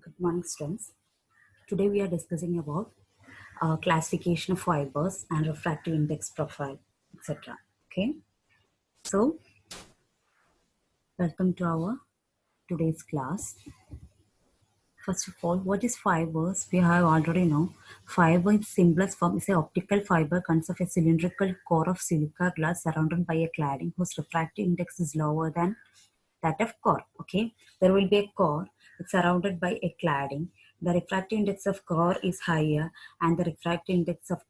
Good morning, students. Today we are discussing about classification of fibers and refractive index profile, etc. Okay, so welcome to our today's class. First of all, what is fibers? We have already know. Fiber in simplest form is an optical fiber consists of a cylindrical core of silica glass surrounded by a cladding whose refractive index is lower than that of core. Okay, there will be a core. It's surrounded by a cladding. The refractive index of core is higher, and the refractive index of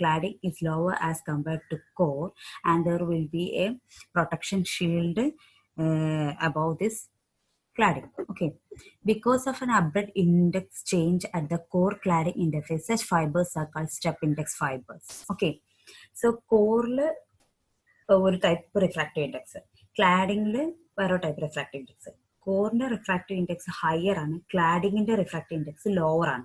cladding is lower as compared to core. And there will be a protection shield above this cladding. Okay, because of an abrupt index change at the core cladding interface, such fibers are called step index fibers. Okay, so core ഒരു type refractive index, ക്ലാഡിങ്ങിൽ വേറെ type refractive index. കോറിന്റെ refractive index higher ആണ്, ക്ലാഡിങ്ങിന്റെ refractive index lower ആണ്.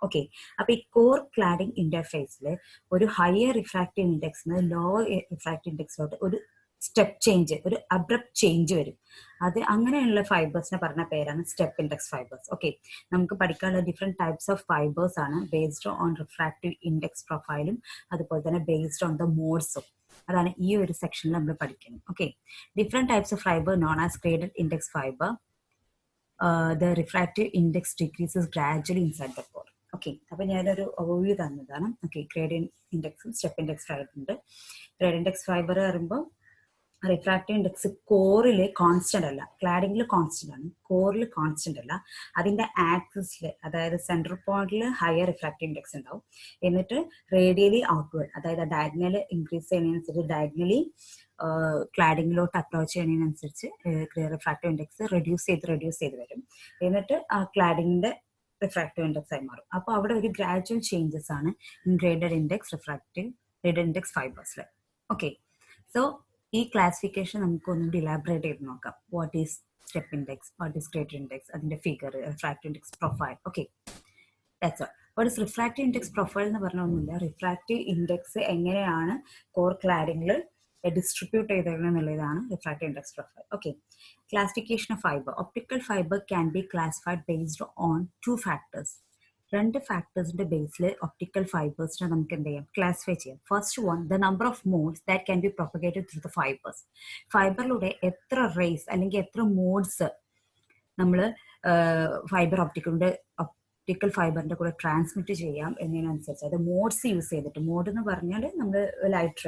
Okay, അപ്പൊ ഈ core cladding ഇന്റർഫേസിൽ ഒരു ഹയർ റിഫ്രാക്റ്റീവ് ഇൻഡെക്സിന് ലോവർ റിഫ്രാക്റ്റീവ് ഇൻഡെക്സിലോട്ട് ഒരു സ്റ്റെപ്പ് ചേഞ്ച്, ഒരു അബ്രപ്റ്റ് ചേഞ്ച് വരും. അത് അങ്ങനെയുള്ള ഫൈബേഴ്സിനെ പറഞ്ഞ പേരാണ് സ്റ്റെപ്പ് ഇൻഡെക്സ് ഫൈബേഴ്സ്. ഓക്കെ, നമുക്ക് പഠിക്കാനുള്ള ഡിഫറെന്റ് ടൈപ്സ് ഓഫ് ഫൈബേഴ്സ് ആണ് ബേസ്ഡ് ഓൺ റിഫ്രാക്റ്റീവ് ഇൻഡെക്സ് പ്രൊഫൈലും അതുപോലെ തന്നെ ബേസ്ഡ് ഓൺ ദ മോഡ്സും. അതാണ് ഈ ഒരു സെക്ഷനിൽ നമ്മൾ പഠിക്കുന്നത്. Okay, different types of fibre known as graded index fibre. The refractive index decreases gradually inside the core. Okay, അപ്പൊ ഞാനൊരു ഓവർവ്യൂ തന്നതാണ്. ഓക്കെ, ഗ്രേഡിയന്റ് ഇൻഡെക്സും സ്റ്റെപ്പ് ഇൻഡെക്സ് ഫൈബർ ഉണ്ട്. ഗ്രേഡിയന്റ് ഇൻഡെക്സ് ഫൈബർ പറയുമ്പോൾ റിഫ്രാക്റ്റീവ് ഇൻഡെക്സ് കോറിൽ കോൺസ്റ്റന്റ് അല്ല, ക്ലാഡിങ്ങിൽ constant ആണ്, കോറിൽ കോൺസ്റ്റന്റ് അല്ല. അതിന്റെ ആക്സിസിൽ, അതായത് സെൻട്രൽ പോയിന്റിൽ ഹയർ റിഫ്രാക്റ്റീവ് ഇൻഡെക്സ് ഉണ്ടാവും. എന്നിട്ട് റേഡിയലി ഔട്ട്വേർഡ്, അതായത് ഡയഗണൽ ഇൻക്രീസ് ചെയ്യുന്നതിനനുസരിച്ച് ഡയഗണലി ക്ലാഡിങ്ങിലോട്ട് അപ്രോച്ച് ചെയ്യുന്നതിനനുസരിച്ച് റിഫ്രാക്റ്റീവ് ഇൻഡെക്സ് റെഡ്യൂസ് ചെയ്ത് വരും. എന്നിട്ട് ആ ക്ലാഡിങ്ങിന്റെ റിഫ്രാക്റ്റീവ് ഇൻഡെക്സ് ആയി മാറും. അപ്പോൾ അവിടെ ഒരു ഗ്രാജുവൽ ചേഞ്ചസ് ആണ് ഇൻ ഗ്രേഡഡ് ഇൻഡെക്സ് ഫൈബേഴ്സിൽ. ഓക്കെ, സോ ഈ ക്ലാസിഫിക്കേഷൻ നമുക്ക് ഒന്നുകൂടി ഇലാബറേറ്റ് ചെയ്ത് നോക്കാം. What is step index, what is graded index, അതിന്റെ figure, refractive index profile. Okay, that's all. What is refractive index profile എന്ന് പറഞ്ഞൊന്നുമില്ല. റിഫ്രാക്റ്റീവ് ഇൻഡെക്സ് എങ്ങനെയാണ് കോർ ക്ലാഡിങ്ങിൽ ഡിസ്ട്രിബ്യൂട്ട് ചെയ്തതെന്നുള്ളതാണ് refractive index profile. Okay, classification of fibre. Optical fibre can be classified based on 2 factors. 2 ഫാക്ടേഴ്സിന്റെ ബേസിൽ optical ഫൈബേഴ്സിനെ നമുക്ക് എന്ത് ചെയ്യാം, ക്ലാസിഫൈ ചെയ്യാം. First one, the number of modes that can be propagated through the fibres. ഫൈബറിലൂടെ എത്ര rays അല്ലെങ്കിൽ എത്ര മോഡ്സ് നമ്മൾ ഫൈബർ ഒപ്റ്റിക്കൽ ഫൈബറിന്റെ കൂടെ ട്രാൻസ്മിറ്റ് ചെയ്യാം എന്നതിനനുസരിച്ച്, അത് മോഡ്സ് യൂസ് ചെയ്തിട്ട്. മോഡ് എന്ന് പറഞ്ഞാൽ നമ്മൾ ലൈറ്റ്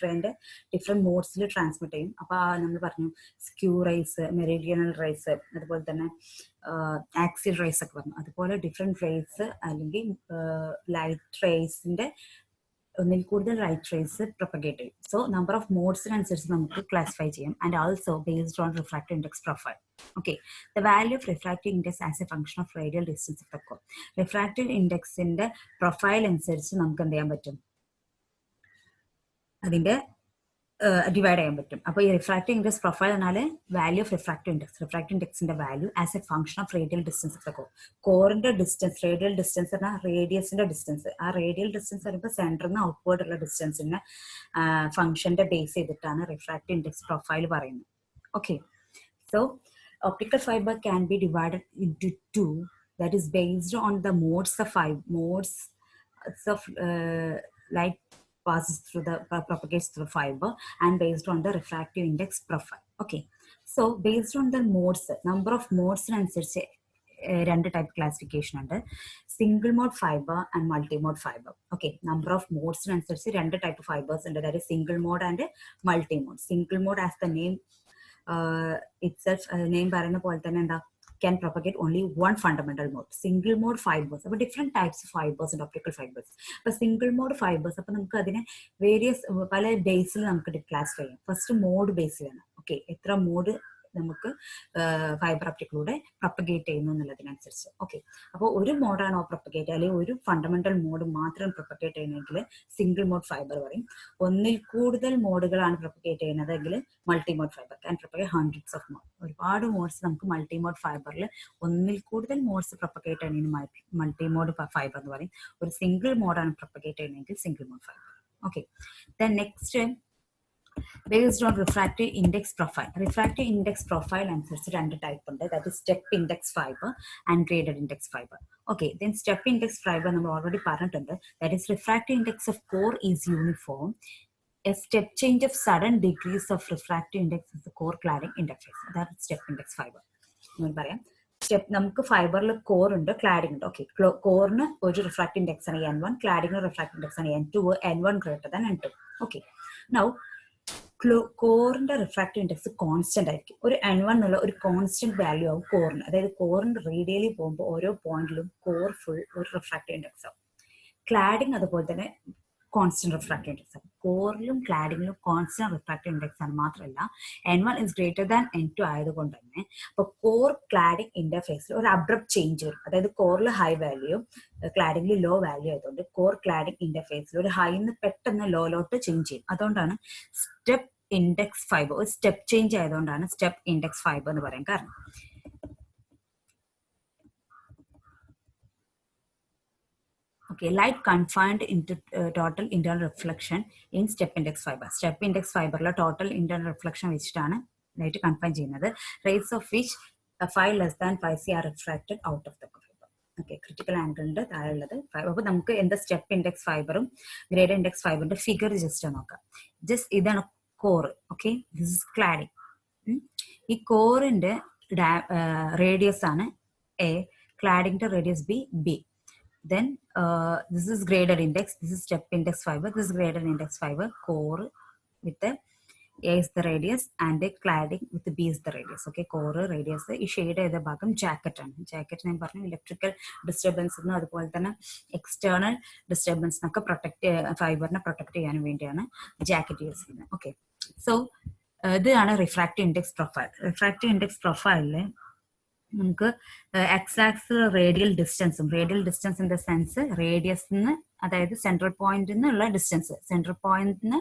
റേന്റെ ഡിഫറെന്റ് മോഡ്സിൽ ട്രാൻസ്മിറ്റ് ചെയ്യും. അപ്പൊ നമ്മൾ പറഞ്ഞു സ്ക്യൂ റേസ്, മെറിഡിയണൽ റേസ്, അതുപോലെ തന്നെ ആക്സിൽ റേസ് ഒക്കെ പറഞ്ഞു. അതുപോലെ ഡിഫറെന്റ് റേസ് അല്ലെങ്കിൽ ലൈറ്റ് റേസിന്റെ ഒന്നിൽ കൂടുതൽ ലൈറ്റ് റേസ് പ്രൊപ്പഗേറ്റ് ചെയ്യും. സോ നമ്പർ ഓഫ് മോഡ്സിനനുസരിച്ച് നമുക്ക് ക്ലാസിഫൈ ചെയ്യാം. And also based on refractive index profile. Okay, the value of refractive index as a function of radial distance of the core. Refractive ഇൻഡെക്സിന്റെ profile അനുസരിച്ച് നമുക്ക് എന്ത് ചെയ്യാൻ പറ്റും, അതിന്റെ ഡിവൈഡ് ചെയ്യാൻ പറ്റും. അപ്പോൾ ഈ റിഫ്രാക്റ്റീവ് ഇൻഡെക്സ് പ്രൊഫൈൽ എന്നാൽ വാല്യൂ ഓഫ് റിഫ്രാക്റ്റീവ് ഇൻഡെക്സിന്റെ value as a function of radial distance of the core. കോറിന്റെ ഡിസ്റ്റൻസ്, റേഡിയൽ ഡിസ്റ്റൻസ് പറഞ്ഞാൽ റേഡിയസിന്റെ ഡിസ്റ്റൻസ്. ആ റേഡിയൽ ഡിസ്റ്റൻസ് പറയുമ്പോൾ സെന്ററിൽ നിന്ന് ഔട്ട്വേർഡ് ഉള്ള ഡിസ്റ്റൻസിന്റെ ഫംഗ്ഷന്റെ ബേസ് ചെയ്തിട്ടാണ് റിഫ്രാക്റ്റീവ് ഇൻഡെക്സ് പ്രൊഫൈൽ പറയുന്നത്. Okay, so optical fiber can be divided into 2, that is based on the modes of light passes through propagates through the fiber and based on the refractive index profile. Okay, so based on the modes, number of modes അനുസരിച്ച് 2 type classification ഉണ്ട്, single mode fibre and multi mode fibre. Okay, number of മോഡ്സിനനുസരിച്ച് 2 type fibres ഉണ്ട്, അതായത് single mode and multi mode. Single mode as the name itself, name പറയുന്ന പോലെ തന്നെ എന്താ, can propagate only one fundamental mode. Single mode fibers, അപ്പോൾ different types of fibers and optical fibers. അപ്പോൾ single mode fibres, അപ്പോൾ നമുക്ക് അതിനെ പല ബേസിൽ നമുക്ക് ക്ലാസിഫൈ ചെയ്യാം. ഫസ്റ്റ് മോഡ് ബേസിലാണ്. ഓക്കെ, എത്ര മോഡ് നമുക്ക് ഫൈബർ ഒപ്റ്റിക്കിലൂടെ പ്രൊപ്പഗേറ്റ് ചെയ്യുന്നു എന്നുള്ളതിനനുസരിച്ച്. ഓക്കെ, അപ്പോൾ ഒരു മോഡാണോ പ്രൊപ്പഗേറ്റ്, അല്ലെങ്കിൽ ഒരു ഫണ്ടമെന്റൽ മോഡ് മാത്രം പ്രൊപ്പഗേറ്റ് ചെയ്യുന്നതെങ്കിൽ സിംഗിൾ മോഡ് ഫൈബർ പറയും. ഒന്നിൽ കൂടുതൽ മോഡുകളാണ് പ്രൊപ്പഗേറ്റ് ചെയ്യുന്നതെങ്കിൽ multi mode fibre can propagate hundreds of mode. ഒരുപാട് മോഡ്സ് നമുക്ക് മൾട്ടി മോഡ് ഫൈബറിൽ, ഒന്നിൽ കൂടുതൽ മോഡ്സ് പ്രൊപ്പഗേറ്റ് ചെയ്യുന്നതിന് മൾട്ടി മോഡ് ഫൈബർ എന്ന് പറയും. ഒരു സിംഗിൾ മോഡാണ് പ്രൊപ്പഗേറ്റ് ചെയ്യുന്നതെങ്കിൽ single mode fibre. Okay, then next based on refractive index profile. Refractive index profile അനുസരിച്ച് രണ്ട് ടൈപ്പ് ഉണ്ട്. That is step index fibre and graded index fibre. Okay, then step index fibre നമ്മൾ already പറഞ്ഞിട്ടുണ്ട്. That is refractive index of core is uniform. A step change of sudden decrease of refractive index is the core cladding interface. That is step index fiber. പറയാം, step നമുക്ക് ഫൈബറിൽ core ഉണ്ട്, cladding ഉണ്ട്. Okay, കോറിന് ഒരു refractive index ആണ് N1, cladding refractive index ആണ് N2, N1 greater than N2. Okay, now കോറിന്റെ refractive index constant ആയിരിക്കും. ഒരു N1 എന്നുള്ള ഒരു കോൺസ്റ്റന്റ് വാല്യൂ ആവും കോറിന്. അതായത് കോറിന്റെ റേഡിയലി പോകുമ്പോൾ ഓരോ പോയിന്റിലും കോർ ഫുൾ ഒരു റിഫ്രാക്റ്റീവ് ഇൻഡെക്സ് ആവും. ക്ലാഡിംഗ് അതുപോലെ തന്നെ കോൺസ്റ്റന്റ് റിഫ്രാക്റ്റീവ് ഇൻഡെക്സ് ആണ്. കോറിലും ക്ലാഡിങ്ങിലും കോൺസ്റ്റന്റ് റിഫ്രാക്റ്റീവ് ഇൻഡെക്സ് ആണ്. മാത്രമല്ല N1 is greater than N2 ആയതുകൊണ്ട് തന്നെ ഇപ്പോൾ കോർ ക്ലാഡിംഗ് ഇന്റർഫേസിൽ ഒരു അബ്രപ്റ്റ് ചേഞ്ച് വരും. അതായത് കോറിൽ ഹൈ വാല്യൂ, ക്ലാഡിംഗിൽ ലോ വാല്യൂ ആയതുകൊണ്ട് കോർ ക്ലാഡിംഗ് ഇന്റർഫേസിൽ ഒരു ഹൈന്ന് പെട്ടെന്ന് ലോലോട്ട് ചേഞ്ച് ചെയ്യും. അതുകൊണ്ടാണ് സ്റ്റെപ്പ് ഇൻഡെക്സ് ഫൈബർ, ഒരു സ്റ്റെപ്പ് ചേഞ്ച് ആയതുകൊണ്ടാണ് സ്റ്റെപ്പ് ഇൻഡെക്സ് ഫൈബർ എന്ന് പറയാൻ കാരണം. Okay, light confined into total internal reflection in step index fiber. Step index fiber la total internal reflection വെച്ചിട്ടാണ് light confine ചെയ്യുന്നത്. Rays of which 5 less than 5C are refracted out of the fiber. Okay, critical angle ഉണ്ട് താഴെയുള്ളത്. അപ്പോൾ നമുക്ക് എന്താ step index ഫൈബറും grade index ഫൈബറിന്റെ figure just നോക്കാം. Just ഇതാണ് core. Okay, this is cladding. ഈ കോറിന്റെ റേഡിയസ് ആണ് A, ക്ലാഡിംഗിന്റെ radius B. Then this is graded index, this is step index fiber, this is graded index fiber, core with the A is the radius and the cladding with the B is the radius. Okay, core radius ഈ shade ചെയ്ത ഭാഗം jacket ആണ്. Jacket ഞാൻ പറഞ്ഞു electrical disturbance അതുപോലെ തന്നെ external ഡിസ്റ്റർബൻസിനൊക്കെ ഫൈബറിനെ protect ചെയ്യാൻ വേണ്ടിയാണ് ജാക്കറ്റ് യൂസ് ചെയ്യുന്നത്. ഓക്കെ, സോ ഇതാണ് refractive index profile. Refractive index പ്രൊഫൈലിൽ നമുക്ക് എക്സ് ആക്സിൽ റേഡിയൽ ഡിസ്റ്റൻസും, radial distance in the sense റേഡിയസിന്, അതായത് സെൻട്രൽ പോയിന്റിൽ നിന്നുള്ള ഡിസ്റ്റൻസ്, സെൻട്രൽ പോയിന്റിന്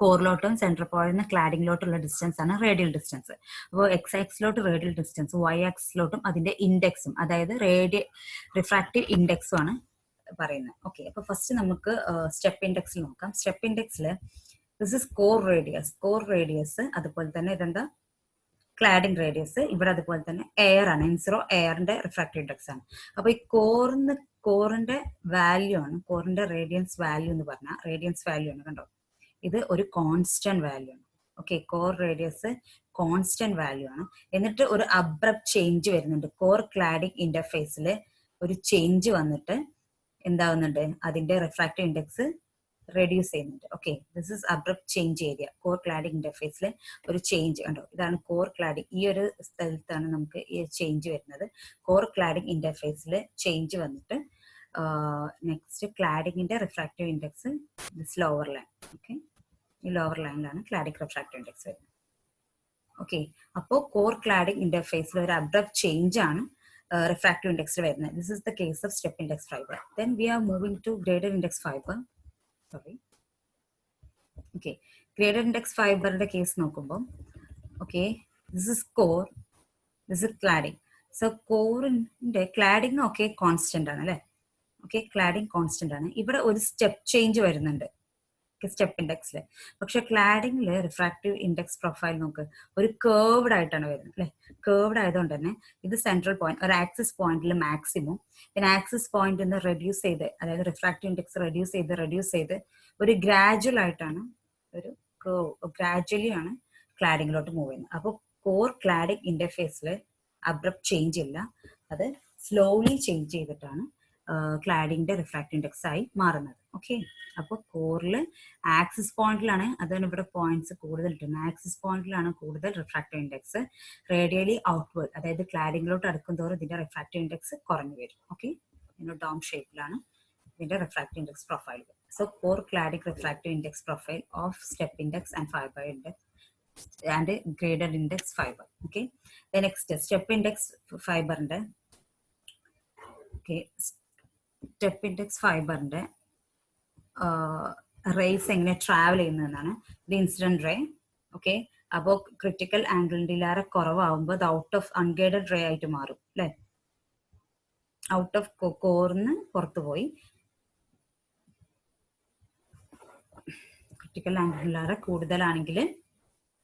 കോറിലോട്ടും സെൻട്രൽ പോയിന്റിന് ക്ലാഡിങ്ങിലോട്ടുള്ള ഡിസ്റ്റൻസ് ആണ് റേഡിയൽ ഡിസ്റ്റൻസ്. അപ്പോൾ എക്സ് ആക്സിലോട്ട് റേഡിയൽ ഡിസ്റ്റൻസ്, വൈ ആക്സിലോട്ടും അതിന്റെ ഇൻഡെക്സും, അതായത് റിഫ്രാക്റ്റീവ് ഇൻഡെക്സും ആണ് പറയുന്നത്. ഓക്കെ, അപ്പൊ ഫസ്റ്റ് നമുക്ക് സ്റ്റെപ്പ് ഇൻഡെക്സിൽ നോക്കാം. സ്റ്റെപ്പ് ഇൻഡെക്സിൽ this is core radius. Core radius അതുപോലെ തന്നെ ഇതെന്താ ക്ലാഡിംഗ് റേഡിയസ്. ഇവിടെ അതുപോലെ തന്നെ എയർ ആണ്, N0 എയറിന്റെ റിഫ്രാക്റ്റീവ് ഇൻഡെക്സ് ആണ്. അപ്പൊ ഈ കോറിന്റെ വാല്യൂ ആണ്, കോറിന്റെ റേഡിയൻസ് വാല്യൂ എന്ന് പറഞ്ഞാൽ റേഡിയൻസ് വാല്യൂ ആണ്. കണ്ടോ, ഇത് ഒരു കോൺസ്റ്റന്റ് വാല്യൂ ആണ്. Okay, core radius constant value ആണ്. എന്നിട്ട് ഒരു അബ്രപ്റ്റ് ചേഞ്ച് വരുന്നുണ്ട്. കോർ ക്ലാഡിംഗ് ഇന്റർഫേസിൽ ഒരു ചേഞ്ച് വന്നിട്ട് എന്താവുന്നുണ്ട്, അതിന്റെ റിഫ്രാക്റ്റീവ് ഇൻഡെക്സ് റെഡ്യൂസ് ചെയ്യുന്നുണ്ട്. Okay, this is abrupt change area. Core cladding ഇന്റർഫേസിൽ ഒരു ചേഞ്ച് കണ്ടോ, ഇതാണ് കോർ ക്ലാഡിംഗ്. ഈ ഒരു സ്ഥലത്താണ് നമുക്ക് ഈ ചേഞ്ച് വരുന്നത്. കോർ ക്ലാഡിംഗ് ഇന്റർഫേസിൽ ചേഞ്ച് വന്നിട്ട് നെക്സ്റ്റ് ക്ലാഡിങ്ങിന്റെ refractive index this lower line. Okay, ഈ ലോവർ ലൈനിലാണ് ക്ലാഡിംഗ് റിഫ്രാക്റ്റീവ് ഇൻഡെക്സ് വരുന്നത്. ഓക്കെ, അപ്പോൾ കോർ ക്ലാഡിംഗ് ഇന്റർഫേസിൽ ഒരു അബ്രപ്റ്റ് ചേഞ്ച് ആണ് റിഫ്രാക്റ്റീവ് ഇൻഡെക്സിൽ വരുന്നത്. This is the case of step index fibre. Then we are moving to graded index fibre. Okay, graded index ഫൈബറിന്റെ കേസ് നോക്കുമ്പോൾ, okay, this is core, this is cladding. So കോറിന്റെ cladding ഒക്കെ constant ആണ് അല്ലെ. Okay, cladding constant ആണ്. ഇവിടെ ഒരു step change വരുന്നുണ്ട് സ്റ്റെപ്പ് ഇൻഡെക്സിൽ. പക്ഷെ ക്ലാഡിംഗില് റിഫ്രാക്റ്റീവ് ഇൻഡെക്സ് പ്രൊഫൈൽ നോക്ക്, ഒരു കേർവ്ഡ് ആയിട്ടാണ് വരുന്നത് അല്ലെ. കേർവ്ഡ് ആയതുകൊണ്ട് തന്നെ ഇത് സെൻട്രൽ പോയിന്റ്, ഒരു ആക്സിസ് പോയിന്റിൽ മാക്സിമം, പിന്നെ ആക്സിസ് പോയിന്റ് നിന്ന് റെഡ്യൂസ് ചെയ്ത്, അതായത് റിഫ്രാക്റ്റീവ് ഇൻഡെക്സ് റെഡ്യൂസ് ചെയ്ത് ഒരു ഗ്രാജുവൽ ആയിട്ടാണ്, ഒരു ഗ്രാജുവലി ആണ് ക്ലാഡിങ്ങിലോട്ട് മൂവ് ചെയ്യുന്നത്. അപ്പോൾ കോർ ക്ലാഡിംഗ് ഇന്റർഫേസിൽ അബ്രപ്റ്റ് ചേഞ്ച് ഇല്ല, അത് സ്ലോലി ചേഞ്ച് ചെയ്തിട്ടാണ് ക്ലാഡിങ്ങിന്റെ റിഫ്രാക്റ്റീവ് ഇൻഡെക്സ് ആയി മാറുന്നത്. ഓക്കെ, അപ്പോൾ കോറിൽ ആക്സിസ് പോയിന്റിലാണ്, അതാണ് ഇവിടെ പോയിന്റ്സ് കൂടുതൽ കിട്ടുന്നത്. ആക്സിസ് പോയിന്റിലാണ് കൂടുതൽ റിഫ്രാക്റ്റീവ് ഇൻഡെക്സ്. റേഡിയലി ഔട്ട്വേർഡ്, അതായത് ക്ലാഡിങ്ങിലോട്ട് അടുക്കും തോറും ഇതിന്റെ റിഫ്രാക്റ്റീവ് ഇൻഡെക്സ് കുറഞ്ഞു വരും. ഓക്കെ, ഡോം ഷേപ്പിലാണ് ഇതിന്റെ refractive index profile. So core cladding refractive index profile of step index and fibre index and graded index fibre. Okay, next step index ഫൈബറിന്റെ, okay, step index ഫൈബറിന്റെ റേസ് എങ്ങനെ travel ചെയ്യുന്നതെന്നാണ്. ഇത് incident ray. Okay, അപ്പോൾ critical ആംഗിളിന്റെ കുറവാകുമ്പോൾ അത് out of unguided ray ആയിട്ട് മാറും അല്ലെ. ഔട്ട് ഓഫ് കോറിന്ന് പുറത്തു പോയി ക്രിട്ടിക്കൽ ആംഗിളിലേറെ കൂടുതലാണെങ്കിൽ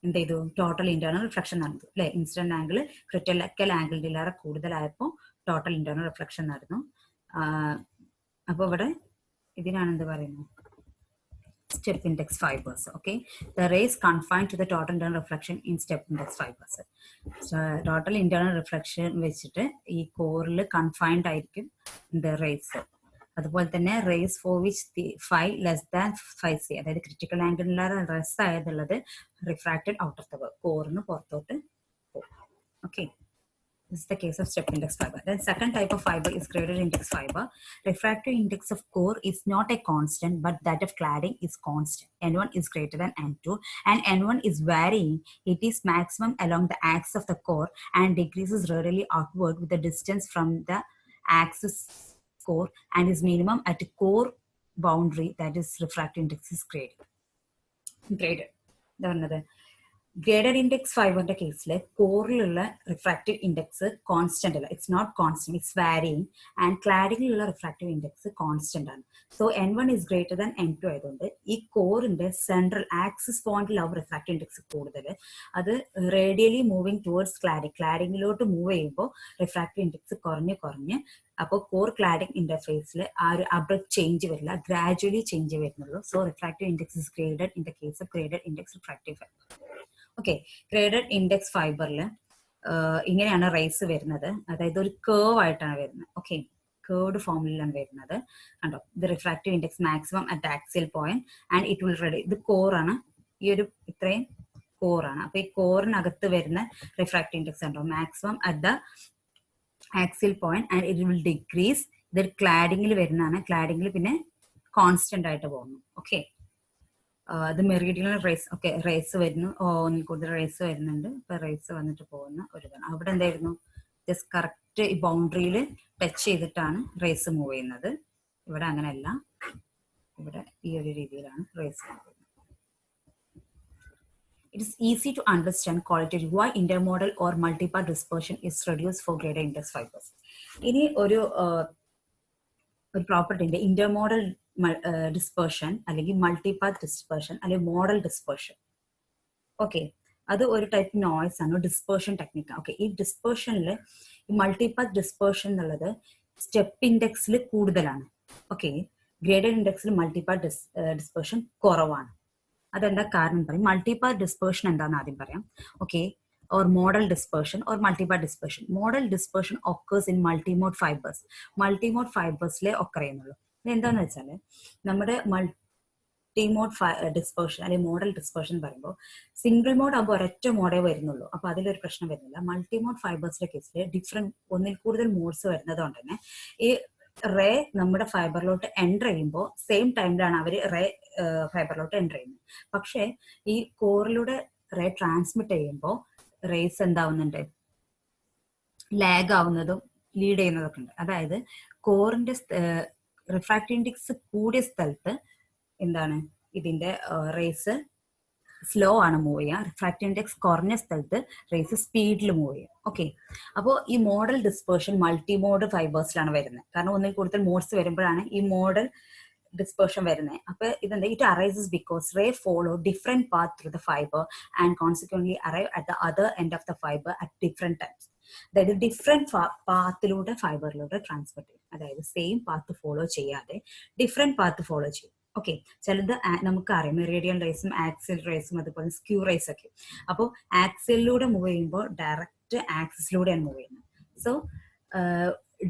എന്ത് ചെയ്തു, ടോട്ടൽ ഇന്റേണൽ റിഫ്ലക്ഷൻ നടന്നു അല്ലെ. ഇൻസിഡന്റ് ആംഗിൾ ക്രിട്ടിക്കൽ ആംഗിളിലേറെ കൂടുതലായപ്പോൾ ടോട്ടൽ ഇന്റേണൽ റിഫ്ലക്ഷൻ നടന്നു. അപ്പൊ ഇവിടെ ഇതിനാണ് എന്ത് പറയുന്നത്, step index fibers. Okay, the rays confined to the total internal reflection in step index fibers. So, total internal reflection വെച്ചിട്ട് ഈ കോറിൽ കൺഫൈൻഡ് ആയിരിക്കും the rays. അതുപോലെ തന്നെ rays for which 5 less than 5C, അതായത് ക്രിട്ടിക്കൽ ആംഗിളിലേറെ റെസ് ആയതുള്ളത് refracted out of the കോറിന് പുറത്തോട്ട് പോകും. Okay, this is the case of step index fiber. Then second type of fiber is graded index fiber. Refractive index of core is not a constant, but that of cladding is constant. N1 is greater than N2 and N1 is varying. It is maximum along the axis of the core and decreases radially outward with the distance from the axis core and is minimum at a core boundary, that is refractive index is graded. Graded index ഫൈബറിന്റെ കേസിൽ കോറിലുള്ള refractive index constant അല്ല, it's not constant, it's varying. And ക്ലാഡിങ്ങിലുള്ള refractive index constant ആണ്. So N1 is greater than N2 ആയതുകൊണ്ട് ഈ കോറിന്റെ central axis പോയിന്റിലാവും റിഫ്രാക്റ്റീവ് ഇൻഡെക്സ് കൂടുതൽ. അത് റേഡിയലി മൂവിങ് ടുവേർഡ്സ് ക്ലാഡിങ്ങിലോട്ട് മൂവ് ചെയ്യുമ്പോൾ റിഫ്രാക്റ്റീവ് ഇൻഡെക്സ് കുറഞ്ഞ് അപ്പോൾ കോർ ക്ലാഡിംഗ് ഇന്റർഫേസിൽ ആ ഒരു അബ്രപ്റ്റ് ചേഞ്ച് വരില്ല, ഗ്രാജുവലി ചേഞ്ച് വരുന്നുള്ളൂ. So refractive index is graded in the case of graded index refractive fibre. Okay, graded index ഫൈബറിൽ ഇങ്ങനെയാണ് റേസ് വരുന്നത്, അതായത് ഒരു കേർവ് ആയിട്ടാണ് വരുന്നത്. ഓക്കെ, കേർവ്ഡ് ഫോമിലാണ് വരുന്നത്. കണ്ടോ, ഇത് refractive index maximum at axial point and it will ready. ഇത് കോറാണ്, ഈ ഒരു ഇത്രയും കോറാണ്. അപ്പൊ ഈ കോറിനകത്ത് വരുന്ന റിഫ്രാക്റ്റീവ് ഇൻഡെക്സ് ഉണ്ടോ maximum at the axial point and it will decrease. ഇത് ക്ലാഡിങ്ങിൽ വരുന്നതാണ്, ക്ലാഡിങ്ങിൽ പിന്നെ കോൺസ്റ്റന്റ് ആയിട്ട് പോകുന്നു. ഓക്കെ, ഇത് മെറിഡിയണൽ റേസ്. ഓക്കെ, റേസ് വരുന്നു, ഒന്നിൽ കൂടുതൽ റേസ് വരുന്നുണ്ട്. ഇപ്പൊ റേസ് വന്നിട്ട് പോകുന്ന ഒരു ഇതാണ്. അവിടെ എന്തായിരുന്നു, ജസ്റ്റ് കറക്റ്റ് ഈ ബൗണ്ടറിയിൽ ടച്ച് ചെയ്തിട്ടാണ് റേസ് മൂവ് ചെയ്യുന്നത്. ഇവിടെ അങ്ങനെയല്ല, ഇവിടെ ഈ ഒരു രീതിയിലാണ് റേസ് മൂവ് ചെയ്യുന്നത്. It is easy to understand qualitatively why intermodal or multipart dispersion is reduced for graded index fibers. ഇനി ഒരു പ്രോപ്പർട്ടി ഉണ്ട്, ഇന്റർമോഡൽ ഡിസ്പേർഷൻ അല്ലെങ്കിൽ മൾട്ടിപാത്ത് ഡിസ്പേർഷൻ അല്ലെങ്കിൽ മോഡൽ ഡിസ്പേർഷൻ. ഓക്കെ, അത് ഒരു ടൈപ്പ് നോയ്സ് ആണ്, ഡിസ്പേർഷൻ ടെക്നിക്ക്. ഓക്കെ, ഈ ഡിസ്പേർഷനിൽ ഈ മൾട്ടിപാത്ത് ഡിസ്പേർഷൻ എന്നുള്ളത് സ്റ്റെപ്പ് ഇൻഡെക്സിൽ കൂടുതലാണ്. ഓക്കെ, ഗ്രേഡഡ് ഇൻഡെക്സിൽ മൾട്ടിപാത്ത് ഡിസ്പേർഷൻ കുറവാണ്. അതെന്താ കാരണം പറയും. മൾട്ടിപാത്ത് ഡിസ്പേർഷൻ എന്താണെന്ന് ആദ്യം പറയാം. Okay, or modal dispersion or multipart dispersion. Modal dispersion occurs in multimode fibers. Multimode fibers-ലെ occur ചെയ്യുന്നുള്ളൂ. ഇത് എന്താണെന്ന് വെച്ചാൽ നമ്മുടെ മൾട്ടിമോഡ് ഡിസ്പേർഷൻ അല്ലെങ്കിൽ മോഡൽ ഡിസ്പേർഷൻ പറയുമ്പോൾ സിംഗിൾ മോഡ് ആകുമ്പോൾ ഒരൊറ്റ മോഡേ വരുന്നുള്ളൂ. അപ്പൊ അതിലൊരു പ്രശ്നം വരുന്നില്ല. മൾട്ടിമോഡ് ഫൈബേഴ്സിന്റെ കേസിൽ ഡിഫറെന്റ് ഒന്നിൽ കൂടുതൽ മോഡ്സ് വരുന്നത് കൊണ്ട് തന്നെ ഈ റേ നമ്മുടെ ഫൈബറിലോട്ട് എൻ്റർ ചെയ്യുമ്പോൾ സെയിം ടൈമിലാണ് അവർ റേ ഫൈബറിലോട്ട് എൻ്റർ ചെയ്യുന്നത്. പക്ഷേ ഈ കോറിലൂടെ റേ ട്രാൻസ്മിറ്റ് ചെയ്യുമ്പോൾ റേസ് എന്താവുന്നുണ്ട്, ലാഗ് ആവുന്നതും ലീഡ് ചെയ്യുന്നതൊക്കെ ഉണ്ട്. അതായത് കോറിന്റെ റിഫ്രാക്റ്റീവ് ഇൻഡെക്സ് കൂടിയ സ്ഥലത്ത് എന്താണ് ഇതിന്റെ റേസ് സ്ലോ ആണ് മൂവ് ചെയ്യുക, റിഫ്രാക്റ്റീവ് ഇൻഡെക്സ് കുറഞ്ഞ സ്ഥലത്ത് റേസ് സ്പീഡിൽ മൂവ് ചെയ്യും. ഓക്കെ, അപ്പോൾ ഈ മോഡൽ ഡിസ്പേർഷൻ മൾട്ടിമോഡ് ഫൈബേഴ്സിലാണ് വരുന്നത്. കാരണം ഒന്നിൽ കൂടുതൽ മോഡ്സ് വരുമ്പോഴാണ് ഈ മോഡൽ dispersion വരുന്നത്. അപ്പോൾ ഇതെന്താ, it arises because ray follow different path through the fiber and consequently arrive at the other end of the fiber at different times. അതായത് ഡിഫറെന്റ് പാത്തിലൂടെ ഫൈബറിലൂടെ ട്രാൻസ്ഫർ ചെയ്യും. അതായത് സെയിം പാത്ത് ഫോളോ ചെയ്യാതെ different path follow ചെയ്യും. Okay, ചിലത് നമുക്കറിയാം Meridian റേസും axle റേസും അതുപോലെ skew raise ഒക്കെ. അപ്പോൾ ആക്സിലിലൂടെ മൂവ് ചെയ്യുമ്പോൾ ഡയറക്റ്റ് ആക്സിസിലൂടെയാണ് മൂവ് ചെയ്യുന്നത്. സോ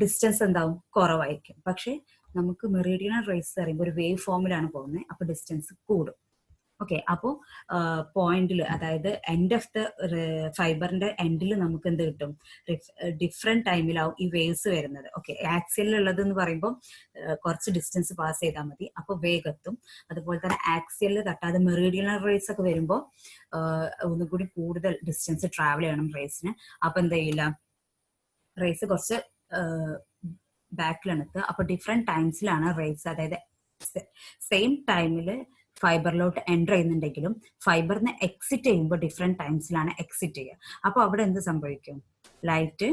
ഡിസ്റ്റൻസ് എന്താവും, കുറവായിരിക്കും. പക്ഷെ നമുക്ക് മെറിഡിയണൽ റേസ് പറയുമ്പോൾ ഒരു വേവ് ഫോമിലാണ് പോകുന്നത്, അപ്പൊ ഡിസ്റ്റൻസ് കൂടും. ഓക്കെ, അപ്പോൾ പോയിന്റിൽ അതായത് എൻഡ് ഓഫ് ദ ഫൈബറിന്റെ എൻഡിൽ നമുക്ക് എന്ത് കിട്ടും, ഡിഫറെന്റ് ടൈമിലാവും ഈ വേവ്സ് വരുന്നത്. ഓക്കെ, ആക്സിയലിലുള്ളത് എന്ന് പറയുമ്പോൾ കുറച്ച് ഡിസ്റ്റൻസ് പാസ് ചെയ്താൽ മതി, അപ്പോൾ വേഗത്തും. അതുപോലെ തന്നെ ആക്സിയലിൽ തട്ടാതെ മെറിഡിയണൽ റേസ് ഒക്കെ വരുമ്പോൾ ഒന്നുകൂടി കൂടുതൽ ഡിസ്റ്റൻസ് ട്രാവൽ ചെയ്യണം റേസിന്. അപ്പൊ എന്താ ചെയ്യില്ല, റേസ് കുറച്ച് ബാക്കിലാണ് എത്തുക. അപ്പൊ ഡിഫറെന്റ് ടൈംസിലാണ് റേസ്, അതായത് സെയിം ടൈമിൽ ഫൈബറിലോട്ട് എൻ്റർ ചെയ്യുന്നുണ്ടെങ്കിലും ഫൈബറിന് എക്സിറ്റ് ചെയ്യുമ്പോൾ ഡിഫറെന്റ് ടൈംസിലാണ് എക്സിറ്റ് ചെയ്യുക. അപ്പോൾ അവിടെ എന്ത് സംഭവിക്കും, ലൈറ്റ്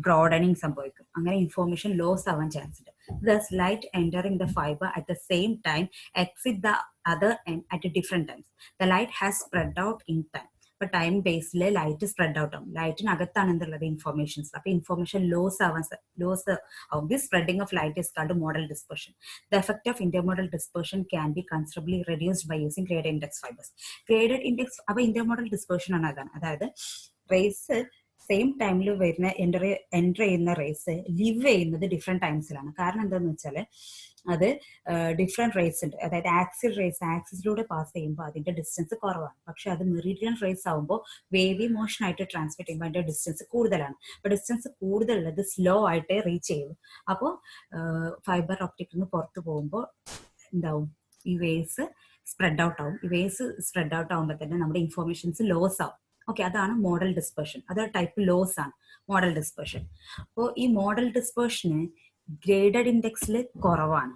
ബ്രോഡനിങ് സംഭവിക്കും. അങ്ങനെ ഇൻഫോർമേഷൻ ലോസ് ആവാൻ ചാൻസ് ഉണ്ട്. Thus, light entering the fiber at the same time exit the other end at different times. The light has spread out in time. ഇപ്പൊ ടൈം ബേസിൽ ലൈറ്റ് സ്പ്രെഡ് ഔട്ട് ആവും. ലൈറ്റിനകത്താണ് എന്തുള്ളത്, informations. അപ്പൊ information loss ആവും. This spreading of light is called modal dispersion. The effect of intermodal dispersion can be considerably reduced by using graded index fibres. Graded index അപ്പൊ intermodal dispersion ആണ് അതാണ്. അതായത് rays same ടൈമിൽ വരുന്ന enter ചെയ്യുന്ന rays leave ചെയ്യുന്നത് different ടൈംസിലാണ്. കാരണം എന്താണെന്ന് വെച്ചാൽ അത് ഡിഫറെന്റ് റേസ് ഉണ്ട്. അതായത് ആക്സിൽ റേസ് ആക്സിസിലൂടെ പാസ് ചെയ്യുമ്പോൾ അതിന്റെ ഡിസ്റ്റൻസ് കുറവാണ്. പക്ഷെ അത് മെറിഡിയൻ റേസ് ആകുമ്പോൾ വേവി മോഷൻ ആയിട്ട് ട്രാൻസ്മിറ്റ് ചെയ്യുമ്പോൾ അതിന്റെ ഡിസ്റ്റൻസ് കൂടുതലാണ്. അപ്പൊ ഡിസ്റ്റൻസ് കൂടുതലുള്ളത് സ്ലോ ആയിട്ട് റീച്ച് ചെയ്യും. അപ്പോൾ ഫൈബർ ഓപ്റ്റിക്കിൽ നിന്ന് പുറത്തു പോകുമ്പോൾ എന്താവും, ഈ വേവ്സ് സ്പ്രെഡ് ഔട്ട് ആവും. ഈ വേവ്സ് സ്പ്രെഡ് ഔട്ട് ആകുമ്പോൾ തന്നെ നമ്മുടെ ഇൻഫോർമേഷൻസ് ലോസ് ആവും. ഓക്കെ, അതാണ് മോഡൽ ഡിസ്പെർഷൻ. അത് ടൈപ്പ് ലോസ് ആണ് മോഡൽ ഡിസ്പെർഷൻ. അപ്പോൾ ഈ മോഡൽ ഡിസ്പെർഷന് ഗ്രേഡഡ് ഇൻഡെക്സിൽ കുറവാണ്.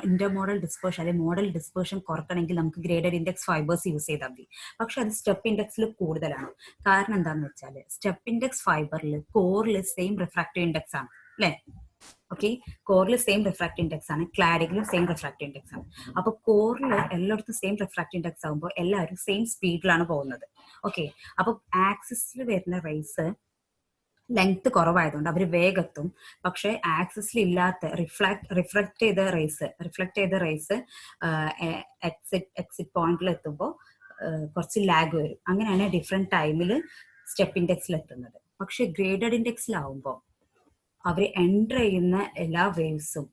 ഇന്റർമോഡൽ ഡിസ്പെർഷൻ അല്ലെങ്കിൽ മോഡൽ ഡിസ്പെർഷൻ കുറക്കണമെങ്കിൽ നമുക്ക് ഗ്രേഡഡ് ഇൻഡെക്സ് ഫൈബേഴ്സ് യൂസ് ചെയ്താൽ മതി. പക്ഷെ അത് സ്റ്റെപ്പ് ഇൻഡെക്സിൽ കൂടുതലാണ്. കാരണം എന്താണെന്ന് വെച്ചാൽ സ്റ്റെപ്പ് ഇൻഡെക്സ് ഫൈബറിൽ കോറിൽ സെയിം റിഫ്രാക്റ്റീവ് ഇൻഡെക്സ് ആണ് അല്ലെ. ഓക്കെ, കോറിൽ സെയിം റിഫ്രാക്റ്റീവ് ഇൻഡെക്സ് ആണ്, ക്ലാഡിങ്ങിലും സെയിം റിഫ്രാക്റ്റീവ് ഇൻഡെക്സ് ആണ്. അപ്പൊ കോറിൽ എല്ലായിടത്തും സെയിം റിഫ്രാക്റ്റീവ് ഇൻഡെക്സ് ആകുമ്പോൾ എല്ലാവരും സെയിം സ്പീഡിലാണ് പോകുന്നത്. ഓക്കെ, അപ്പൊ ആക്സിസിൽ വരുന്ന റേസ് ലെങ്ത് കുറവായതുകൊണ്ട് അവർ വേഗത്തും. പക്ഷെ ആക്സിസിൽ ഇല്ലാത്ത റിഫ്ലക്ട് ചെയ്ത റേസ് എക്സിറ്റ് പോയിന്റിൽ എത്തുമ്പോൾ കുറച്ച് ലാഗ് വരും. അങ്ങനെയാണ് ഡിഫറെന്റ് ടൈമിൽ സ്റ്റെപ്പ് ഇൻഡെക്സിൽ എത്തുന്നത്. പക്ഷെ ഗ്രേഡഡ് ഇൻഡെക്സിലാവുമ്പോൾ അവർ എൻ്റർ ചെയ്യുന്ന എല്ലാ വേവ്സും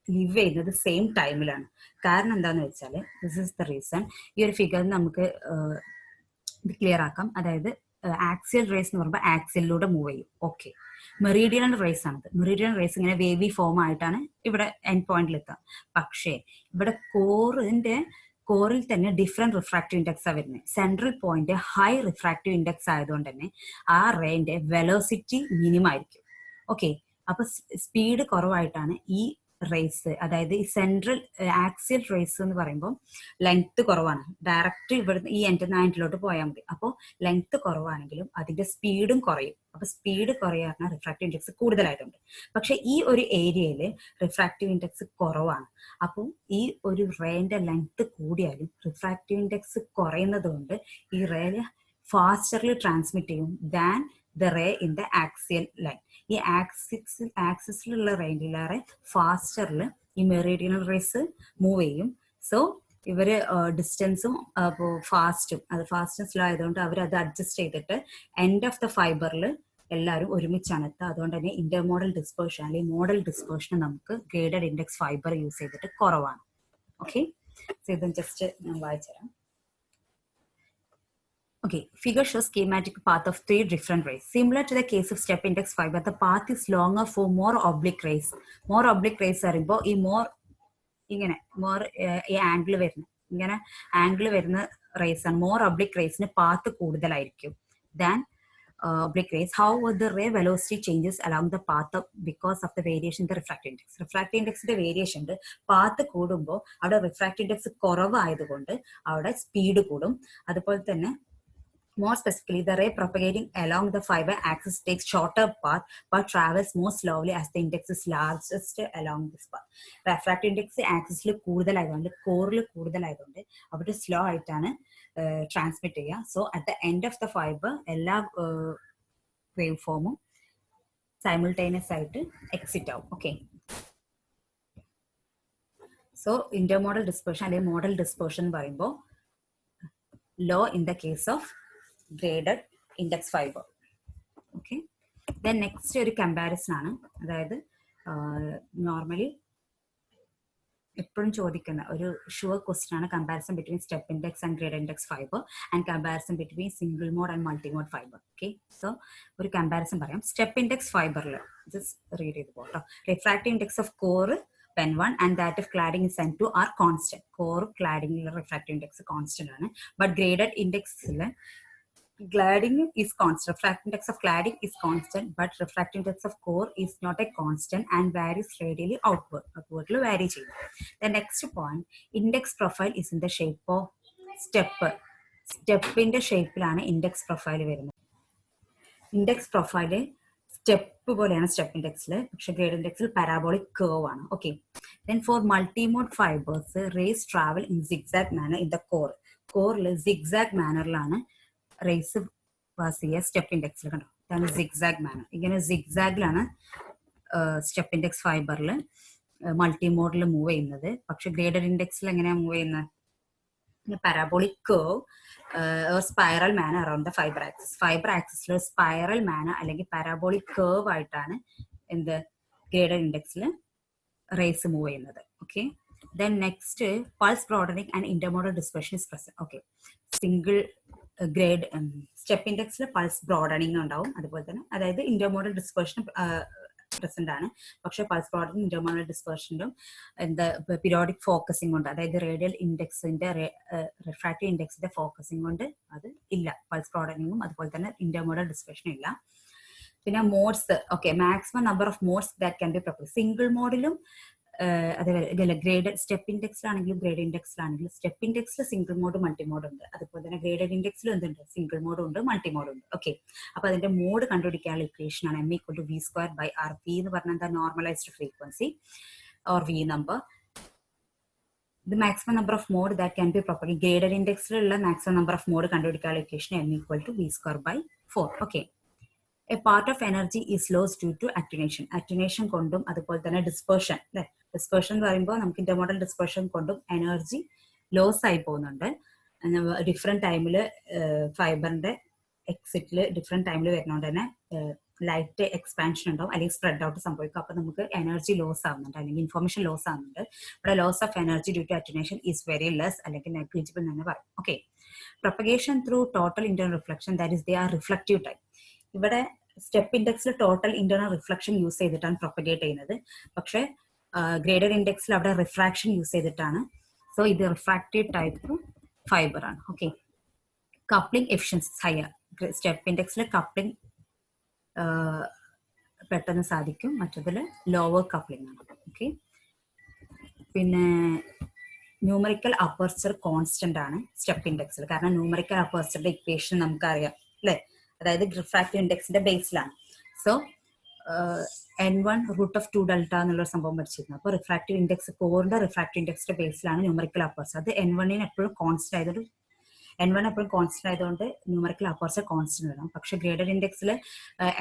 ലിവ് ചെയ്യുന്നത് സെയിം ടൈമിലാണ്. കാരണം എന്താന്ന് വെച്ചാൽ ദിസ് ഇസ് ദ റീസൺ. ഈ ഒരു ഫിഗർ നമുക്ക് ഇത് ക്ലിയർ ആക്കാം. അതായത് ആക്സിയൽ റേസ് എന്ന് പറയുമ്പോൾ ആക്സിയലിലൂടെ മൂവ് ചെയ്യും. ഓക്കെ, മെറീഡിയണൽ റേസ് ആണത്. മെറീഡിയണൽ റേസ് ഇങ്ങനെ വേവി ഫോം ആയിട്ടാണ് ഇവിടെ എൻഡ് പോയിന്റിൽ എത്തുക. പക്ഷേ ഇവിടെ കോറിൽ തന്നെ ഡിഫറെന്റ് റിഫ്രാക്റ്റീവ് ഇൻഡെക്സ് ആണ് വരുന്നത്. Central point high refractive index ആയതുകൊണ്ട് തന്നെ ആ റേന്റെ വെലോസിറ്റി മിനിമം ആയിരിക്കും. ഓക്കെ, അപ്പൊ സ്പീഡ് കുറവായിട്ടാണ് ഈ റേസ്. അതായത് ഈ സെൻട്രൽ ആക്സിയൽ റേസ് എന്ന് പറയുമ്പോൾ ലെങ്ത് കുറവാണ്. ഡയറക്റ്റ് ഇവിടുന്ന് ഈ എൻഡിലോട്ട് പോയാൽ മതി. അപ്പോൾ ലെങ്ത് കുറവാണെങ്കിലും അതിന്റെ സ്പീഡും കുറയും. അപ്പൊ സ്പീഡ് കുറയാറിന് റിഫ്രാക്റ്റീവ് ഇൻഡെക്സ് കൂടുതലായിട്ടുണ്ട്. പക്ഷെ ഈ ഒരു ഏരിയയിൽ റിഫ്രാക്റ്റീവ് ഇൻഡെക്സ് കുറവാണ്. അപ്പോൾ ഈ ഒരു റേന്റെ ലെങ്ത് കൂടിയാലും റിഫ്രാക്റ്റീവ് ഇൻഡെക്സ് കുറയുന്നത് കൊണ്ട് ഈ റേനെ ഫാസ്റ്റർലി ട്രാൻസ്മിറ്റ് ചെയ്യും than the ray in the axial line. ഈ ആക്സിസിലുള്ള റേഞ്ചിലേറെ ഫാസ്റ്ററിൽ ഈ മെറീഡിയണൽ റേസ് മൂവ് ചെയ്യും. സോ ഇവര് ഡിസ്റ്റൻസും ഫാസ്റ്റും സ്ലോ ആയതുകൊണ്ട് അവർ അത് അഡ്ജസ്റ്റ് ചെയ്തിട്ട് എൻഡ് ഓഫ് ദ ഫൈബറിൽ എല്ലാവരും ഒരുമിച്ചാണ് എത്തുക. അതുകൊണ്ട് തന്നെ ഇന്റർമോഡൽ ഡിസ്പെർഷൻ അല്ലെങ്കിൽ മോഡൽ ഡിസ്പെർഷൻ നമുക്ക് ഗ്രേഡഡ് ഇൻഡെക്സ് ഫൈബർ യൂസ് ചെയ്തിട്ട് കുറവാണ്. ഓക്കെ, ഇത് ജസ്റ്റ് ഞാൻ വായിച്ചുതരാം. Okay, figure shows schematic path of 3 different rays. Similar to the case of step index fiber, the path is longer for more oblique rays. More oblique rays പറയുമ്പോൾ ഈ ഈ angle വരുന്ന raise ആണ്. More oblique റേസിന് path കൂടുതലായിരിക്കും than oblique rays. However, the ray velocity changes along the path because of the variation in the refractive index. Refractive index variation ഉണ്ട്. Path കൂടുമ്പോൾ അവിടെ refractive index കുറവായതുകൊണ്ട് അവിടെ സ്പീഡ് കൂടും. അതുപോലെ തന്നെ more specifically, the ray propagating along the fiber axis takes shorter path but travels more slowly as the index is largest along this path. Refractive index ആക്സിസിൽ കൂടുതലായതുകൊണ്ട് കോറിൽ കൂടുതലായതുകൊണ്ട് അവിടെ സ്ലോ ആയിട്ടാണ് ട്രാൻസ്മിറ്റ് ചെയ്യുക. So at the end of the fibre എല്ലാ wave ഫോമും simultaneous ആയിട്ട് എക്സിറ്റ് ആവും. ഓക്കെ, സോ ഇന്റർമോഡൽ ഡിസ്പെർഷൻ അല്ലെങ്കിൽ മോഡൽ ഡിസ്പെർഷൻ എന്ന് പറയുമ്പോൾ low in the case of graded index fiber. Okay, then next ഒരു കമ്പാരിസൺ ആണ്. അതായത് നോർമലി എപ്പോഴും ചോദിക്കുന്ന ഒരു ഷുവർ ക്വസ്റ്റ്യൻ ആണ് comparison between step index and graded index fibre and comparison between single mode and multi mode fibre. Okay, so ഒരു comparison പറയാം. Step index ഫൈബറിൽ ജസ്റ്റ് റീഡ് ചെയ്ത് പോട്ടോ. Refractive index of core N1 and that of cladding is N2 are constant. Core cladding refractive index constant ആണ്. But graded index cladding is constant. Refractive index of cladding is constant, but refractive index of core is not a constant and varies radially outward. Upwardly vary ചെയ്യും. The next point, index profile is in the shape of step. Step in the shape ലാണ് index profile വരുന്നത്. Index profile step പോലെയാണ് step ഇൻഡെക്സിൽ, പക്ഷെ grade ഇൻഡെക്സിൽ parabolic curve ആണ്. Okay, then for multimode fibres rays travel in zigzag manner in the core. കോറിൽ zigzag മാനറിലാണ് rays pass ചെയ്യുക സ്റ്റെപ്പ് ഇൻഡെക്സിൽ. കണ്ടോ, ഇതാണ് സിഗ്സാഗ് മാനർ. ഇങ്ങനെ സിഗ്സാഗിലാണ് സ്റ്റെപ്പ് ഇൻഡെക്സ് ഫൈബറിൽ മൾട്ടിമോഡിൽ മൂവ് ചെയ്യുന്നത്. പക്ഷെ ഗ്രേഡഡ് ഇൻഡെക്സിൽ എങ്ങനെയാണ് മൂവ് ചെയ്യുന്നത്? Parabolic curve spiral manner around the fibre axis. Fibre ആക്സിസിൽ സ്പൈറൽ മാനർ അല്ലെങ്കിൽ പാരാബോളിക് കർവ് ആയിട്ടാണ് എന്ത് ഗ്രേഡഡ് ഇൻഡെക്സിൽ റേസ് മൂവ് ചെയ്യുന്നത്. Okay, then next pulse broadening and intermodal dispersion is present. Okay, single grade step ഇൻഡെക്സിൽ pulse broadening ഉണ്ടാവും, അതുപോലെ തന്നെ അതായത് ഇന്റർമോഡൽ ഡിസ്പെർഷൻ പ്രസന്റ് ആണ്. പക്ഷെ പൾസ് ബ്രോഡനിങ് ഇന്റർമോഡൽ ഡിസ്പെർഷനും എന്താ പീരിയോഡിക് ഫോക്കസിംഗ് കൊണ്ട്, അതായത് റേഡിയൽ ഇൻഡെക്സിന്റെ റിഫ്രാക്റ്റീവ് ഇൻഡെക്സിന്റെ ഫോക്കസിംഗ് കൊണ്ട് അത് ഇല്ല. പൾസ് ബ്രോഡനിങ്ങും അതുപോലെ തന്നെ ഇന്റർമോഡൽ ഡിസ്പെർഷനും ഇല്ല. പിന്നെ modes, okay, maximum number of modes that can be propose. Single മോഡിലും അതേപോലെ ഗ്രേഡഡ് സ്റ്റെപ്പ് ഇൻഡെക്സിലാണെങ്കിലും ഗ്രേഡ് ഇൻഡെക്സിലാണെങ്കിലും സ്റ്റെപ്പ് ഇൻഡെക്സിൽ സിംഗിൾ മോഡ് മൾട്ടി മോഡ് ഉണ്ട്, അതുപോലെ തന്നെ ഗ്രേഡഡ് ഇൻഡെക്സിൽ എന്തുണ്ട്? സിംഗിൾ മോഡും ഉണ്ട് മൾട്ടി മോഡും ഉണ്ട്. ഓക്കെ, അപ്പൊ അതിന്റെ മോഡ് കണ്ടുപിടിക്കാനുള്ള ഇക്വേഷൻ ആണ് m=v²/r. v എന്ന് പറഞ്ഞാൽ എന്താ? Normalised frequency or v number. The maximum number of mode that can be propagated. Graded indexിലുള്ള maximum number of mode കണ്ടുപിടിക്കാനുള്ള equation m=v²/4. Okay, a part of energy is lost due to attenuation. attenuation കൊണ്ടും അതുപോലെ തന്നെ dispersion, അല്ലെ? Dispersion എന്ന് പറയുമ്പോൾ നമുക്ക് intermodal dispersion കൊണ്ടും energy loss ആയി പോകുന്നുണ്ട്. ഡിഫറെന്റ് ടൈമിൽ ഫൈബറിന്റെ എക്സിറ്റിൽ ഡിഫറെന്റ് ടൈമിൽ വരുന്നതുകൊണ്ട് തന്നെ ലൈറ്റ് എക്സ്പാൻഷൻ ഉണ്ടാവും അല്ലെങ്കിൽ സ്പ്രെഡ് ഔട്ട് സംഭവിക്കും. അപ്പൊ നമുക്ക് എനർജി ലോസ് ആവുന്നുണ്ട് അല്ലെങ്കിൽ ഇൻഫോർമേഷൻ ലോസ് ആവുന്നുണ്ട്. ഇവിടെ loss of energy due to attenuation is very less അല്ലെങ്കിൽ നെഗ്ലിജിബിൾ എന്ന് തന്നെ പറയും. Okay, propagation through total internal reflection, that is they are reflective time. ഇവിടെ സ്റ്റെപ്പ് ഇൻഡെക്സിൽ ടോട്ടൽ ഇന്റർണൽ റിഫ്ലക്ഷൻ യൂസ് ചെയ്തിട്ടാണ് പ്രൊപ്പഗേറ്റ് ചെയ്യുന്നത്. പക്ഷെ ഗ്രേഡഡ് ഇൻഡെക്സിൽ അവിടെ റിഫ്രാക്ഷൻ യൂസ് ചെയ്തിട്ടാണ്. സോ ഇത് റിഫ്രാക്റ്റീവ് ടൈപ്പ് ഫൈബർ ആണ്. Okay, coupling efficiency higher. Step ഇൻഡെക്സിൽ കപ്ലിംഗ് പെട്ടെന്ന് സാധിക്കും, മറ്റതിൽ ലോവർ കപ്ലിംഗ് ആണ്. ഓക്കെ, പിന്നെ ന്യൂമറിക്കൽ അപ്പർച്ചർ കോൺസ്റ്റന്റ് ആണ് സ്റ്റെപ്പ് ഇൻഡെക്സിൽ. കാരണം ന്യൂമറിക്കൽ അപ്പർച്ചറിന്റെ ഇക്വേഷൻ നമുക്കറിയാം, അല്ലെ? അതായത് റിഫ്രാക്റ്റീവ് ഇൻഡെക്സിന്റെ ബേസിലാണ്. സോ n1√2Δ എന്നുള്ള സംഭവം പഠിച്ചിരുന്നു. അപ്പോൾ റിഫ്രാക്റ്റീവ് ഇൻഡെക്സ്, കോറിന്റെ റിഫ്രാക്റ്റീവ് ഇൻഡെക്സിന്റെ ബേസിലാണ് ന്യൂമറിക്കൽ അപ്പർച്ചർ. അത് n1 എപ്പോഴും കോൺസ്റ്റന്റ് ആയതുകൊണ്ട് n1 എപ്പോഴും കോൺസ്റ്റന്റ് ആയതുകൊണ്ട് ന്യൂമറിക്കൽ അപ്പർച്ചർ കോൺസ്റ്റന്റ് വേണം. പക്ഷെ ഗ്രേഡഡ് ഇൻഡെക്സിൽ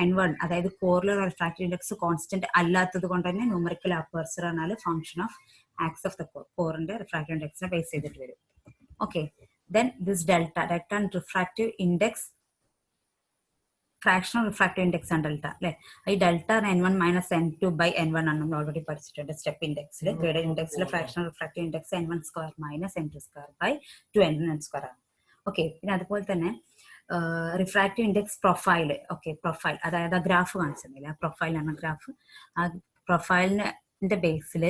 n1 അതായത് കോറിലുള്ള റിഫ്രാക്റ്റീവ് ഇൻഡെക്സ് കോൺസ്റ്റന്റ് അല്ലാത്തത് കൊണ്ട് തന്നെ ന്യൂമറിക്കൽ അപ്പർച്ചർ എന്നാൽ function of axis of the കോറിന്റെ റിഫ്രാക്റ്റീവ് ഇൻഡെക്സിനെ ബേസ് ചെയ്തിട്ട് വരും. Okay, then this delta refractive index, fractional refractive index ആണ് ഡെൽറ്റ, അല്ലെ? ഈ ഡെൽറ്റ n1 - n2/n1 ആണ് നമ്മൾ ഓൾറെഡി പഠിച്ചിട്ടുണ്ട് സ്റ്റെപ്പ് ഇൻഡെക്സിൽ. ഗ്രേഡഡ് ഇൻഡെക്സിൽ fractional refractive index n1² - n2² ആണ്. ഓക്കെ, പിന്നെ അതുപോലെ തന്നെ refractive index profile. Okay, profile അതായത് ആ ഗ്രാഫ് കാണിച്ചിരുന്നില്ല, ആ പ്രൊഫൈലാണ് ഗ്രാഫ്. ആ പ്രൊഫൈലിന്റെ ബേസിൽ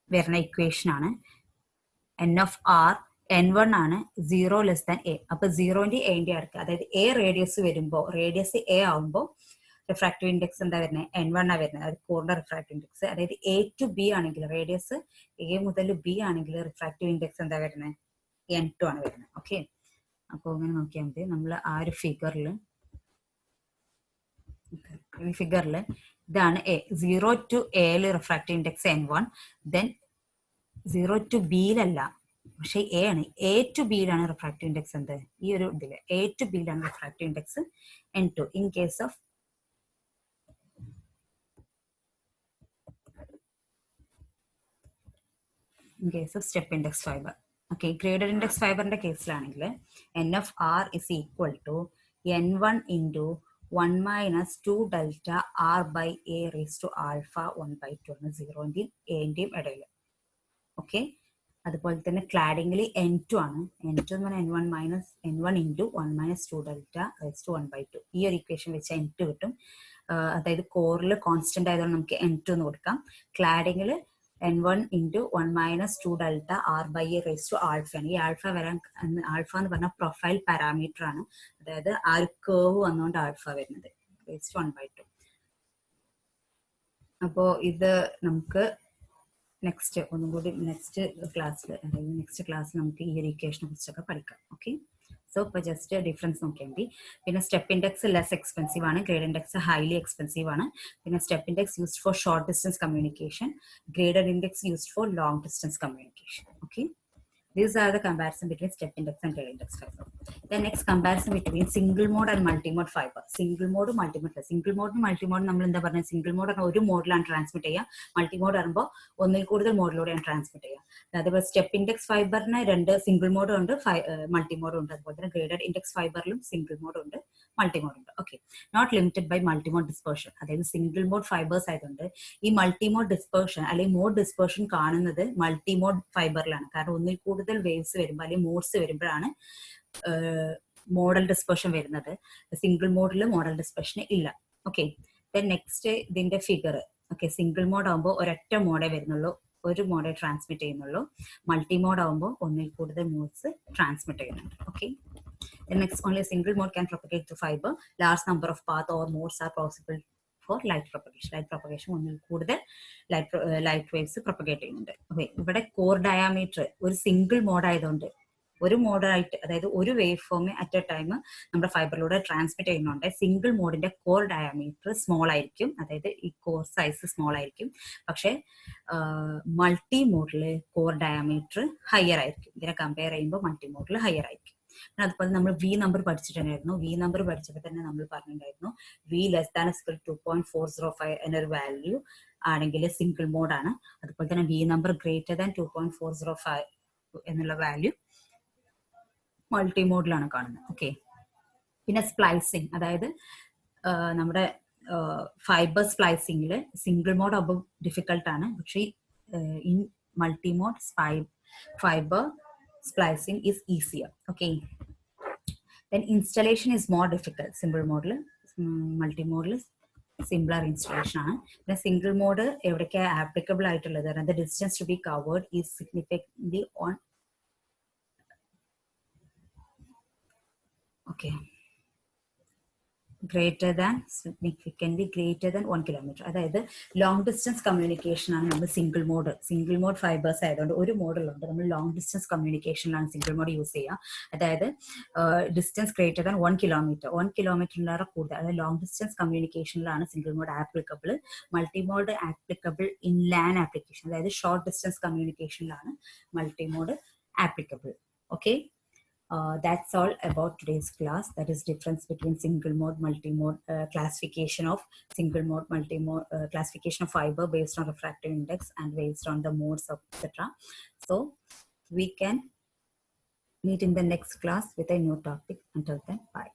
വരുന്ന ഇക്വേഷൻ ആണ് n(r). n1 ആണ് 0 ലെസ് ദാൻ a. അപ്പൊ 0ന്റെ എന്റെ അടുത്ത്, അതായത് a റേഡിയസ് വരുമ്പോൾ, റേഡിയസ് a ആവുമ്പോൾ റിഫ്രാക്റ്റീവ് ഇൻഡെക്സ് എന്താ വരുന്നത്? n1 ആണ് വരുന്നത്, അതായത് കോറിന്റെ റിഫ്രാക്റ്റീവ് ഇൻഡെക്സ്. അതായത് a to b ആണെങ്കിൽ, റേഡിയസ് a മുതൽ b ആണെങ്കിൽ റിഫ്രാക്റ്റീവ് ഇൻഡെക്സ് എന്താ വരുന്നത്? n2 ആണ് വരുന്നത്. ഓക്കെ, അപ്പോൾ ഇങ്ങനെ നോക്കിയാൽ മതി. നമ്മൾ ആ ഒരു ഫിഗറിൽ ഇതാണ് a. 0 to a refractive index n1, then 0 to b-ലല്ല, പക്ഷെ എ ആണ്. a to b-ലാണ് റിഫ്രാക്റ്റീവ് ഇൻഡെക്സ് എന്ത്? ഈ ഒരു ഇതില് a to b-ലാണ് refractive index n2 in case of step index fibre. Okay, graded index ഫൈബറിന്റെ കേസിലാണെങ്കിൽ n(r) is equal to n1 into 1 - 2Δr/a raised to alpha 1/2 ആണ് 0ന്റെയും a-ന്റെയും ഇടയിൽ. ഓക്കെ, അതുപോലെ തന്നെ ക്ലാഡിങ്ങിൽ n2 ആണ്. n2 എന്ന് പറഞ്ഞാൽ n1 into 1 - 2Δ raised to 1/2. ഈ ഒരു ഇക്വേഷൻ വെച്ച് n2 കിട്ടും. അതായത് കോറിൽ കോൺസ്റ്റന്റ് ആയതുകൊണ്ട് നമുക്ക് n2 എന്ന് കൊടുക്കാം. ക്ലാഡിങ്ങിൽ n1 into 1 - 2Δr/a raised to alpha ആണ്. ഈ ആൽഫ എന്ന് പറഞ്ഞാൽ പ്രൊഫൈൽ പാരാമീറ്റർ ആണ്, അതായത് ആ ഒരു കേർവ് വന്നുകൊണ്ട് ആൽഫ വരുന്നത് raised to 1/2. അപ്പോ ഇത് നമുക്ക് നെക്സ്റ്റ് ക്ലാസ്സിൽ നമുക്ക് ഈ ഒരു ഇക്വേഷനെ കുറിച്ചൊക്കെ പഠിക്കാം. ഓക്കെ, സോ ഇപ്പോൾ ജസ്റ്റ് ഡിഫറൻസ് നോക്കിയാൽ മതി. പിന്നെ സ്റ്റെപ്പ് ഇൻഡെക്സ് ലെസ് എക്സ്പെൻസീവ് ആണ്, ഗ്രേഡ് ഇൻഡെക്സ് ഹൈലി എക്സ്പെൻസീവ് ആണ്. പിന്നെ step index used for short distance communication, graded index used for long distance communication. Okay, these are the comparison between step index and grade index fiber. The next comparison between single mode and multi-mode fiber. Single mode, multi-mode. Single mode, multi-mode നമ്മൾ എന്താ പറയുക? Single mode ഒരു മോഡിലാണ് transmit ചെയ്യുക. Multi mode ആകുമ്പോൾ ഒന്നിൽ കൂടുതൽ മോഡിലൂടെയാണ് transmit ചെയ്യുക. അതേപോലെ സ്റ്റെപ്പ് ഇൻഡെക്സ് ഫൈബറിന് രണ്ട് സിംഗിൾ മോഡും ഉണ്ട്, മൾട്ടി മോഡും ഉണ്ട്. അതുപോലെ തന്നെ ഗ്രേഡഡ് ഇൻഡെക്സ് ഫൈബറിലും സിംഗിൾ മോഡ് ഉണ്ട്, മൾട്ടി മോഡ് ഉണ്ട്. Okay, not limited by multi mode dispersion. അതായത് സിംഗിൾ മോഡ് ഫൈബേഴ്സ് ആയതുകൊണ്ട് ഈ മൾട്ടി മോഡ് ഡിസ്പേർഷൻ അല്ലെങ്കിൽ മോഡ് ഡിസ്പേർഷൻ കാണുന്നത് മൾട്ടി മോഡ് ഫൈബറിലാണ്. കാരണം ഒന്നിൽ കൂടുതൽ വേവ്സ് വരുമ്പോൾ അല്ലെങ്കിൽ മോഡ്സ് വരുമ്പോഴാണ് മോഡൽ ഡിസ്പേർഷൻ വരുന്നത്. സിംഗിൾ മോഡിൽ മോഡൽ ഡിസ്പേർഷൻ ഇല്ല. ഓക്കെ, നെക്സ്റ്റ് ഇതിന്റെ ഫിഗർ. ഓക്കെ, സിംഗിൾ മോഡ് ആകുമ്പോൾ ഒരൊറ്റ മോഡേ വരുന്നുള്ളൂ, ഒരു മോഡേ ട്രാൻസ്മിറ്റ് ചെയ്യുന്നുള്ളൂ. മൾട്ടി മോഡ് ആകുമ്പോൾ ഒന്നിൽ കൂടുതൽ മോഡ്സ് ട്രാൻസ്മിറ്റ് ചെയ്യുന്നുണ്ട്. Okay, next only single mode can propagate to fibre. Large number of path or modes are possible for light propagation. Light propagation ഒന്നിൽ കൂടുതൽ ലൈറ്റ് വേവ്സ് പ്രൊപ്പഗേറ്റ് ചെയ്യുന്നുണ്ട്. ഓക്കെ, ഇവിടെ core diameter ഒരു single mode ആയതുകൊണ്ട് ഒരു മോഡായിട്ട്, അതായത് ഒരു വേവ് ഫോമെ അറ്റ് എ ടൈം നമ്മുടെ ഫൈബറിലൂടെ ട്രാൻസ്മിറ്റ് ചെയ്യുന്നുണ്ട്. സിംഗിൾ മോഡിന്റെ കോർ ഡയാമീറ്റർ സ്മോൾ ആയിരിക്കും, അതായത് ഈ കോർ സൈസ് സ്മോൾ ആയിരിക്കും. പക്ഷെ മൾട്ടി മോഡില് കോർ ഡയാമീറ്റർ ഹയർ ആയിരിക്കും. ഇതിനെ കമ്പയർ ചെയ്യുമ്പോൾ മൾട്ടി മോഡിൽ ഹയർ ആയിരിക്കും. അതുപോലെ നമ്മൾ വി നമ്പർ പഠിച്ചിട്ടുണ്ടായിരുന്നു. വി നമ്പർ പഠിച്ചപ്പോൾ തന്നെ നമ്മൾ പറഞ്ഞിട്ടുണ്ടായിരുന്നു വി ലെസ് ദാൻ 2.405 എന്നൊരു വാല്യൂ ആണെങ്കിൽ സിംഗിൾ മോഡാണ്. അതുപോലെ തന്നെ വി നമ്പർ ഗ്രേറ്റർ ദാൻ 2.405 എന്നുള്ള വാല്യൂ മൾട്ടി മോഡിലാണ് കാണുന്നത്. ഓക്കെ, പിന്നെ സ്പ്ലൈസിങ്, അതായത് നമ്മുടെ ഫൈബർ സ്പ്ലൈസിംഗിൽ സിംഗിൾ മോഡ് ആകുമ്പോൾ ഡിഫിക്കൽട്ടാണ്. പക്ഷേ in multi mode fibre splicing is easier. Okay, then installation is more difficult. Simple model, multi model simpler installation ആണ്. പിന്നെ സിംഗിൾ മോഡ് എവിടേക്ക് ആപ്ലിക്കബിൾ ആയിട്ടുള്ളത്, the distance to be covered is significantly on. Okay, significantly greater than 1 kilometer. അതായത് long distance communication ആണ് നമ്മൾ single mode fibres ആയതുകൊണ്ട് ഒരു മോഡലുണ്ട്. നമ്മൾ ലോങ് ഡിസ്റ്റൻസ് കമ്മ്യൂണിക്കേഷനിലാണ് സിംഗിൾ മോഡ് യൂസ് ചെയ്യുക. അതായത് ഡിസ്റ്റൻസ് ഗ്രേറ്റർ ദാൻ 1 കിലോമീറ്റർ, 1 കിലോമീറ്ററിലേറെ കൂടുതൽ, അതായത് ലോങ് ഡിസ്റ്റൻസ് കമ്മ്യൂണിക്കേഷനിലാണ് single mode applicable. Multi mode applicable in LAN application, അതായത് ഷോർട്ട് ഡിസ്റ്റൻസ് കമ്മ്യൂണിക്കേഷനിലാണ് multi mode applicable. Okay, that's all about today's class. That is difference between single mode, multi-mode, classification of single mode, multi-mode, classification of fiber based on refractive index and based on the modes, etc. So we can meet in the next class with a new topic. Until then, bye.